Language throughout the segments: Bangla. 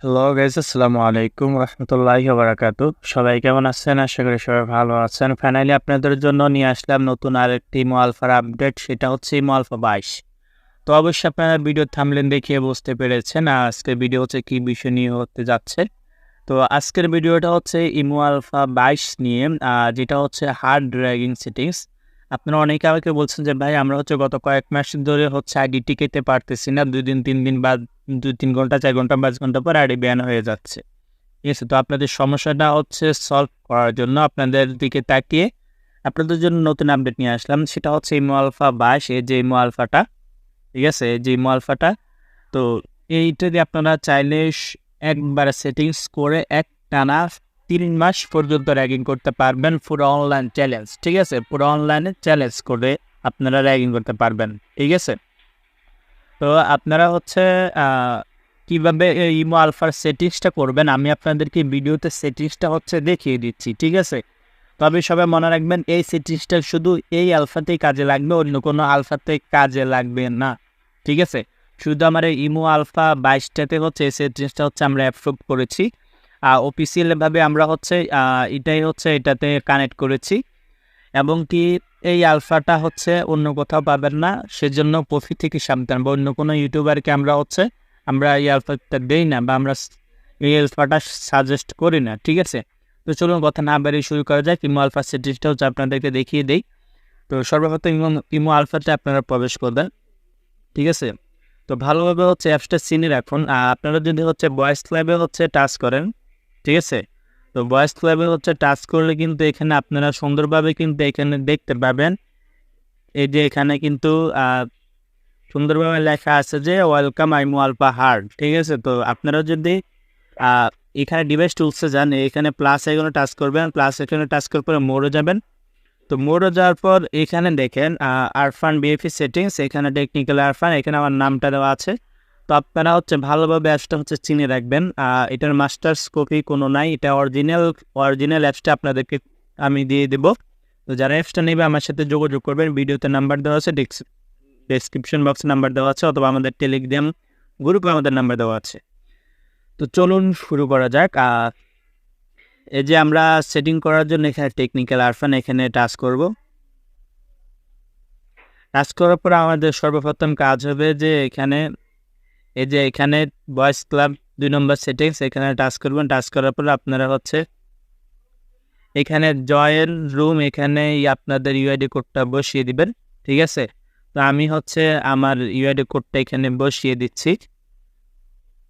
হ্যালো গাইস, আসসালামু আলাইকুম রহমতুল্লাহি ওয়া বারাকাতুহু। সবাই কেমন আছেন? আশা করি সবাই ভালো আছেন। ফাইনালি আপনাদের জন্য নিয়ে আসলাম নতুন আরেকটি ইমো আলফার আপডেট, সেটা হচ্ছে ইমো আলফা 22। তো অবশ্যই আপনারা ভিডিও থাম্বনেল দেখে বুঝতে পেরেছেন আজকের ভিডিও হচ্ছে কি বিষয় নিয়ে হতে যাচ্ছে। তো আজকের ভিডিওটা হচ্ছে ইমো আলফা 22 নিয়ে, যেটা হচ্ছে হার্ড ড্র্যাগিং সেটিংস। আপনারা অনেকে আমাকে বলছেন যে ভাই আমরা হচ্ছে গত কয়েক মাস ধরে হচ্ছে আইডি টিকাতে পারতেছি না, 2 দিন 3 দিন বা 2-3 ঘন্টা 4 ঘন্টা 5 ঘন্টা পর আইডি ব্যান হয়ে যাচ্ছে। ঠিক আছে? তো আপনাদের সমস্যাটা হচ্ছে সলভ করার জন্য আপনাদের দিকে তাকিয়ে আপনাদের জন্য নতুন আপডেট নিয়ে আসলাম। সেটা হচ্ছে ইমো আলফা 22, এই যে ইমো আলফাটা, ঠিক আছে? এই যে ইমো আলফাটা, তো এইটা দিয়ে আপনারা চাইলে একবারে সেটিংস করে একটানা 3 মাস পর্যন্ত র্যাগিং করতে পারবেন। পুরো অনলাইন চ্যালেঞ্জ, ঠিক আছে? পুরো অনলাইনে চ্যালেঞ্জ করে আপনারা র্যাগিং করতে পারবেন, ঠিক আছে? তো আপনারা হচ্ছে কীভাবে এই ইমো আলফার সেটিংসটা করবেন আমি আপনাদেরকে ভিডিওতে সেটিংসটা হচ্ছে দেখিয়ে দিচ্ছি, ঠিক আছে? তবে সবাই মনে রাখবেন এই সেটিংসটা শুধু এই আলফাতেই কাজে লাগবে, অন্য কোনো আলফাতে কাজে লাগবে না, ঠিক আছে? শুধু আমার এই ইমো আলফা 22টাতে হচ্ছে এই সেটিংসটা হচ্ছে আমরা অ্যাপ্রুভ করেছি। অফিসিয়ালভাবে আমরা হচ্ছে এটাই হচ্ছে এটাতে কানেক্ট করেছি, এবং কি এই আলফাটা হচ্ছে অন্য কোথাও পাবেন না। সেজন্য প্রফি থেকে সাবধান, বা অন্য কোনো ইউটিউবারকে আমরা এই আলফাটা দেই না, বা আমরা এই আলফাটা সাজেস্ট করি না, ঠিক আছে? তো চলুন কথা না বাড়িয়ে শুরু করা যায়। ইমো আলফা সেটিংসটা হচ্ছে আপনাদেরকে দেখিয়ে দেই। তো সর্বপ্রথম ইমো আলফাতে আপনারা প্রবেশ করবেন, ঠিক আছে? তো ভালোভাবে হচ্ছে অ্যাপসটা চিনে রাখুন। আপনারা যদি হচ্ছে ভয়েস ল্যাবে হচ্ছে টাচ করেন, ঠিক আছে? তো ভয়েস ল্যাবে হচ্ছে টাচ করলে কিন্তু এখানে আপনারা সুন্দরভাবে কিন্তু এখানে দেখতে পাবেন, এই যে এখানে কিন্তু সুন্দরভাবে লেখা আছে যে ওয়েলকাম ইমো আলফা হার্ড, ঠিক আছে? তো আপনারা যদি এখানে ডিভাইস টুলসে যান, এখানে প্লাস আইকনে টাচ করবেন, প্লাস আইকনে টাচ করার পরে মোড়ে যাবেন। তো মোড়ে যাওয়ার পর এখানে দেখেন আরফান বিএফি সেটিংস, এখানে টেকনিক্যাল আরফান, এখানে আমার নামটা দেওয়া আছে। তো আপনারা হচ্ছে ভালোভাবে অ্যাপসটা হচ্ছে চিনে রাখবেন। এটার মাস্টার্স কপি কোনো নাই, এটা অরিজিনাল অ্যাপসটা আপনাদেরকে আমি দিয়ে দেবো। তো যারা অ্যাপসটা নেবে আমার সাথে যোগাযোগ করবেন, ভিডিওতে নাম্বার দেওয়া আছে, ডেসক্রিপশন বক্সে নাম্বার দেওয়া আছে, অথবা আমাদের টেলিগ্রাম গ্রুপে আমাদের নাম্বার দেওয়া আছে। তো চলুন শুরু করা যাক। এই যে আমরা সেটিং করার জন্য এখানে টেকনিক্যাল আরফান, এখানে টাচ করব। টাচ করার পর আমাদের সর্বপ্রথম কাজ হবে যে এখানে ভয়েস ক্লাব 2 নম্বর সেটিংস, এখানে টাচ করবেন। টাচ করার পর আপনারা হচ্ছে এখানে জয়েন রুম, এখানে আপনাদের ইউআইডি কোডটা বসিয়ে দিবেন, ঠিক আছে? তো আমি হচ্ছে আমার ইউআইডি কোডটা এখানে বসিয়ে দিচ্ছি,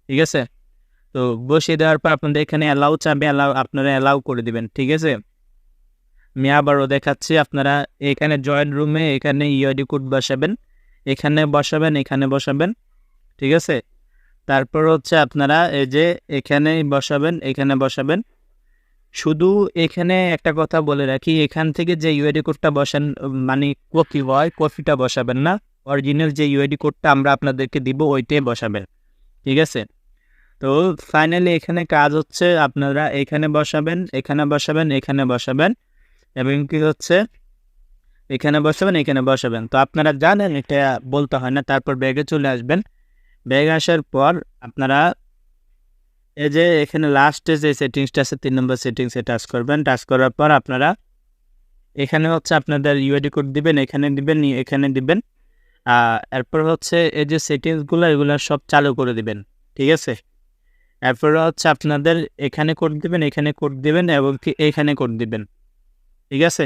ঠিক আছে? তো বসিয়ে দেওয়ার পর আপনাদের এখানে অ্যালাউ চাবে, আপনারা অ্যালাউ করে দিবেন, ঠিক আছে? আমি আবারও দেখাচ্ছি, আপনারা এখানে জয়েন রুমে এখানে ইউআইডি কোড বসাবেন, এখানে বসাবেন, ঠিক আছে? তারপর হচ্ছে আপনারা এই যে এখানে বসাবেন। শুধু এখানে একটা কথা বলে রাখি, এখান থেকে যে ইউআইডি কোডটা বসান, মানে কপিটা বসাবেন না, অরিজিনাল যে ইউআইডি কোডটা আমরা আপনাদেরকে দিব ওইটাই বসাবেন, ঠিক আছে? তো ফাইনালি এখানে কাজ হচ্ছে আপনারা এখানে বসাবেন, এবং কি হচ্ছে এখানে বসাবেন। তো আপনারা জানেন এটা বলতে হয় না। তারপর ব্যাগে চলে আসবেন। ব্যাগে আসার পর আপনারা এই যে এখানে লাস্টে যে সেটিংসটা আছে 3 নম্বর সেটিংসে টাচ করবেন। টাচ করার পর আপনারা এখানে হচ্ছে আপনাদের ইউআইডি কোড দিবেন, এখানে দিবেন। এরপর হচ্ছে এই যে সেটিংসগুলো এগুলো সব চালু করে দিবেন, ঠিক আছে? এরপর হচ্ছে আপনাদের এখানে কোড দিবেন এবং কি এখানে কোড দিবেন, ঠিক আছে?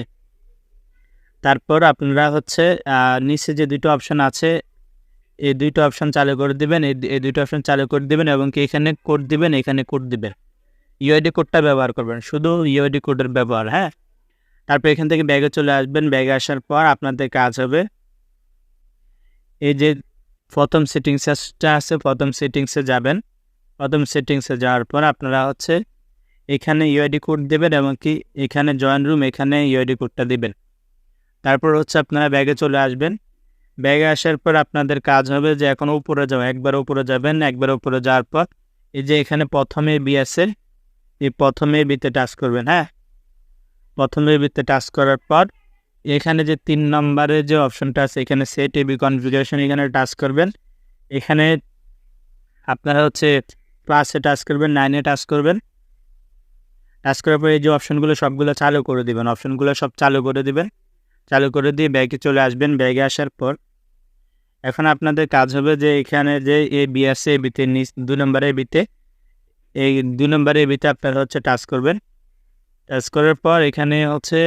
তারপর আপনারা হচ্ছে নিচে যে 2টো অপশন আছে, এই 2টো অপশন চালু করে দিবেন, এই 2টো অপশন চালু করে দিবেন, এবং কি এখানে কোড দিবেন। ইউআইডি কোডটা ব্যবহার করবেন, শুধু ইউআইডি কোডের ব্যবহার, হ্যাঁ? তারপর এখান থেকে ব্যাগে চলে আসবেন। ব্যাগে আসার পর আপনাদের কাজ হবে এই যে প্রথম সেটিংসটা আছে, প্রথম সেটিংসে যাবেন। প্রথম সেটিংসে যাওয়ার পর আপনারা হচ্ছে এখানে ইউআইডি কোড দেবেন, এবং কি এখানে জয়েন রুম, এখানে ইউআইডি কোডটা দিবেন। তারপর হচ্ছে আপনারা ব্যাগে চলে আসবেন। ব্যাগে আসার পর আপনাদের কাজ হবে যে এখন উপরে একবার উপরে যাবেন। একবার উপরে যাওয়ার পর এই যে এখানে প্রথমে বি আছে, এই প্রথমে বিতে টাচ করবেন, হ্যাঁ? প্রথমে বিতে টাচ করার পর এখানে যে 3 নম্বরে যে অপশনটা আছে, এখানে সেট এবি কনফিগারেশন, এখানে টাচ করবেন। এখানে আপনারা হচ্ছে প্লাসে টাচ করবেন, 9-এ টাচ করবেন। টাচ করার পরে এই যে অপশনগুলো সবগুলো চালু করে দিবেন, অপশনগুলো সব চালু করে দিবেন। চালু করে দিয়ে ব্যাগে চলে আসবেন। ব্যাগে আসার পর এখন আপনাদের কাজ হবে যে এখানে যে এ বি আছে, এ বিতে নিচ 2 নম্বরে বিতে, এই 2 নম্বরে বিতে আপনারা হচ্ছে টাচ করবেন। টাচ করার পর এখানে হচ্ছে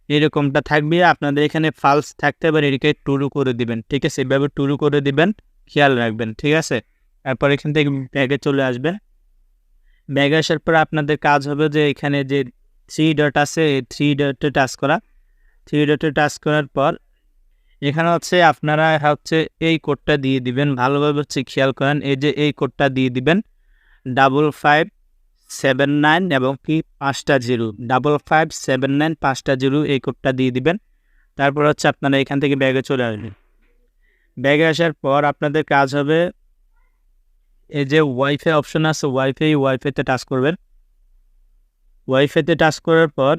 এরকমটা থাকবে, আপনাদের এখানে ফালস থাকতে পারে, এদিকে টুরু করে দিবেন, ঠিক আছে? এভাবে টুরু করে দিবেন, খেয়াল রাখবেন, ঠিক আছে? তারপর এখান থেকে ব্যাগে চলে আসবেন। ব্যাগে আসার পর আপনাদের কাজ হবে যে এখানে যে 3 ডট আছে, এই 3 ডটে টাচ করা। 3 ডটে টাচ করার পর এখানে হচ্ছে আপনারা হচ্ছে এই কোডটা দিয়ে দিবেন, ভালোভাবে হচ্ছে খেয়াল করেন। এই যে এই কোডটা দিয়ে দিবেন 5579 এবং কি 5টা 0, 5579 5টা 0, এই কোডটা দিয়ে দিবেন। তারপর হচ্ছে আপনারা এখান থেকে ব্যাগে চলে আসবেন। ব্যাগে আসার পর আপনাদের কাজ হবে এই যে ওয়াইফাই অপশন আছে, ওয়াইফাইতে টাচ করবেন। ওয়াইফাইতে টাচ করার পর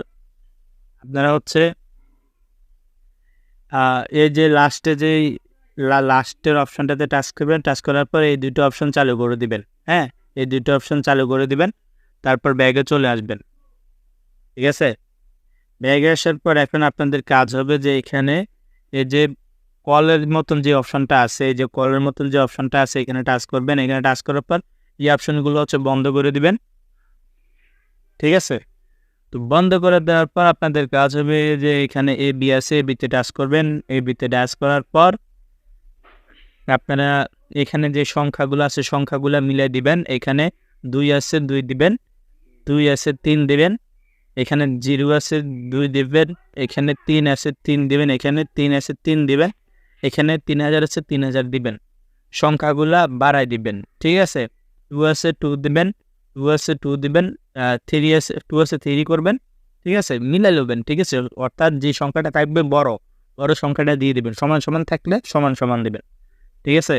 আপনারা হচ্ছে এই যে লাস্টে যেই লাস্টের অপশনটাতে টাচ করবেন। টাচ করার পর এই দুটো অপশন চালু করে দিবেন। হ্যাঁ, এই দুটো অপশন চালু করে দিবেন, তারপর ব্যাগে চলে আসবেন, ঠিক আছে? ব্যাগে আসার পর এখন আপনাদের কাজ হবে যে এখানে এই যে কলের মতন যে অপশনটা আছে, এই যে কলের মতন যে অপশনটা আছে এখানে টাচ করবেন। এখানে টাচ করার পর এই অপশনগুলো হচ্ছে বন্ধ করে দিবেন, ঠিক আছে? তো বন্ধ করে দেওয়ার পর আপনাদের কাজ হবে যে এখানে এ বি আছে, এ বিতে টাচ করবেন। এ বিতে টাচ করার পর আপনারা এখানে যে সংখ্যাগুলো আছে সংখ্যাগুলো মিলিয়ে দিবেন। এখানে 2 আছে 2 দিবেন, 2 আছে 3 দিবেন, এখানে 0 আছে 2 দিবেন, এখানে 3 আছে 3 দিবেন, এখানে 3 আছে 3 দিবেন, এখানে 3000 আছে 3000 দিবেন। সংখ্যাগুলা বাড়াই দিবেন, ঠিক আছে? 2 আছে 2 দিবেন, 2 আছে 2 দিবেন, 3 আছে 2 আছে 3 করবেন, ঠিক আছে? মিলাই নেবেন, ঠিক আছে? অর্থাৎ যে সংখ্যাটা থাকবে বড় সংখ্যাটা দিয়ে দিবেন, সমান সমান থাকলে সমান সমান দিবেন, ঠিক আছে?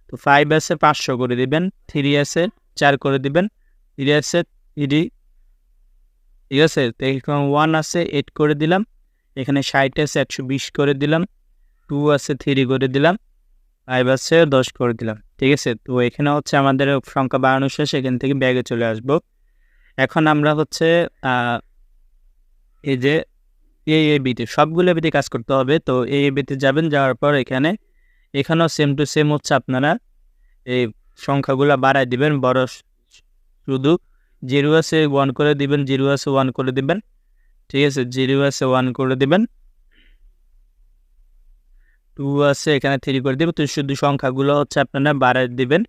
তো 5 আছে 500 করে দিবেন, 3 আছে 4 করে দিবেন, 3 আছে 3, ঠিক আছে? তো এখানে 1 আছে 8 করে দিলাম, এখানে 60 আছে 120 করে দিলাম, 2 আছে 3 করে দিলাম, 5 আছে 10 করে দিলাম, ঠিক আছে? তো এখানে হচ্ছে আমাদের সংখ্যা বাড়ানো শেষ। এখান থেকে ব্যাগে চলে আসবো। এখন আমরা হচ্ছে এই যে এবিতে সবগুলো বিতে কাজ করতে হবে। তো এবিতে যাবেন, যাওয়ার পর এখানেও সেম টু সেম হচ্ছে আপনারা এই সংখ্যাগুলো বাড়াই দিবেন। বড় শুধু 0 আছে 1 করে দিবেন, 0 আছে 1 করে দিবেন, ঠিক আছে? 0 আছে 1 করে দিবেন, 2 আছে এখানে 3 করে দিবেন। তো শুধু সংখ্যাগুলো হচ্ছে আপনারা বাড়াই দিবেন,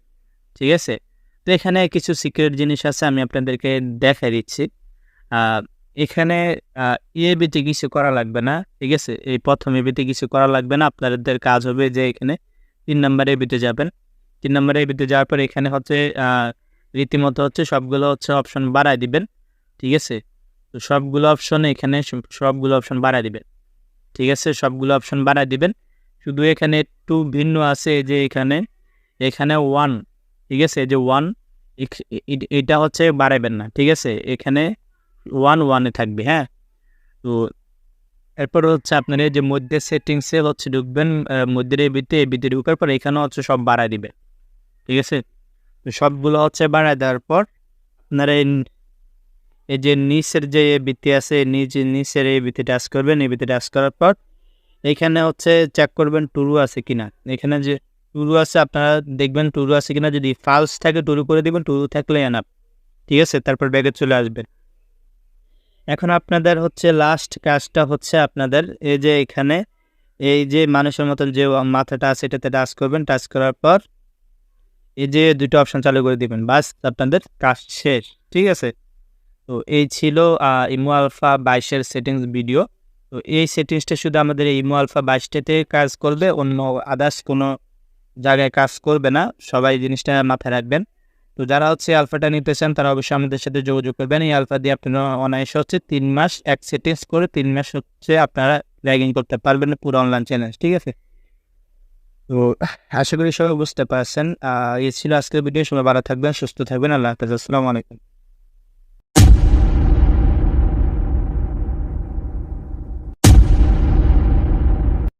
ঠিক আছে? তো এখানে কিছু সিক্রেট জিনিস আছে, আমি আপনাদেরকে দেখাই দিচ্ছি। এখানে এবিতে কিছু করা লাগবে না, ঠিক আছে? এই প্রথম এবিতে কিছু করা লাগবে না। আপনাদের কাজ হবে যে এখানে 3 নম্বর এবিতে যাবেন। 3 নম্বর এবিতে যাওয়ার পর এখানে হচ্ছে রীতিমতো হচ্ছে সবগুলো হচ্ছে অপশন বাড়াই দিবেন, ঠিক আছে? তো সবগুলো অপশন এখানে সবগুলো অপশন বাড়াই দিবেন, ঠিক আছে? সবগুলো অপশন বাড়াই দিবেন। শুধু এখানে একটু ভিন্ন আছে যে এখানে 1, ঠিক আছে? এই যে 1 এটা হচ্ছে বাড়াইবেন না, ঠিক আছে? এখানে 1 থাকবে, হ্যাঁ? তো এরপর হচ্ছে আপনার এই যে মধ্যে সেটিংসে হচ্ছে ঢুকবেন, মধ্যের এবিতে ঢুকার পর এখানে হচ্ছে সব বাড়াই দিবেন, ঠিক আছে? তো সবগুলো হচ্ছে বাড়াই দেওয়ার পর আপনারা এই যে নিচের যে এবিতে আছে, নিচের এবিতে টাচ করবেন। এবিতে টাচ করার পর এখানে হচ্ছে চেক করবেন টুরু আছে কিনা। এখানে যে টুরু আছে আপনারা দেখবেন টুরু আছে কিনা, যদি ফালস থাকে টুরু করে দিবেন, টুরু থাকলে এনাফ, ঠিক আছে? তারপর ব্যাগে চলে আসবেন। এখন আপনাদের হচ্ছে লাস্ট কাজটা হচ্ছে আপনাদের এই যে এখানে এই যে মানুষের মতন যে মাথাটা আছে এটাতে টাচ করবেন। টাচ করার পর এই যে দুটো অপশন চালু করে দিবেন, বাস আপনাদের কাজ শেষ, ঠিক আছে? তো এই ছিল ইমো আলফা 22-এর সেটিংস ভিডিও। তো এই সেটিংসটা শুধু আমাদের এই ইমো আলফা 22টাতে কাজ করবে, অন্য আদার্স কোনো জায়গায় কাজ করবে না। সবাই জিনিসটা মাথায় রাখবেন। তো যারা হচ্ছে আলফাটা নিতে চান তারা অবশ্যই আমাদের সাথে যোগাযোগ করবেন। এই আলফা দিয়ে আপনারা অনায়াসে হচ্ছে 3 মাস এক সেটিংস করে 3 মাস হচ্ছে আপনারা র্যাগিং করতে পারবেন পুরো অনলাইন চ্যালেঞ্জ, ঠিক আছে? তো আশা করি সবাই বুঝতে পারছেন। এই ছিল আজকের ভিডিও। সবাই ভালো থাকবেন, সুস্থ থাকবেন। আল্লাহ হাফেজ। আসসালামু আলাইকুম।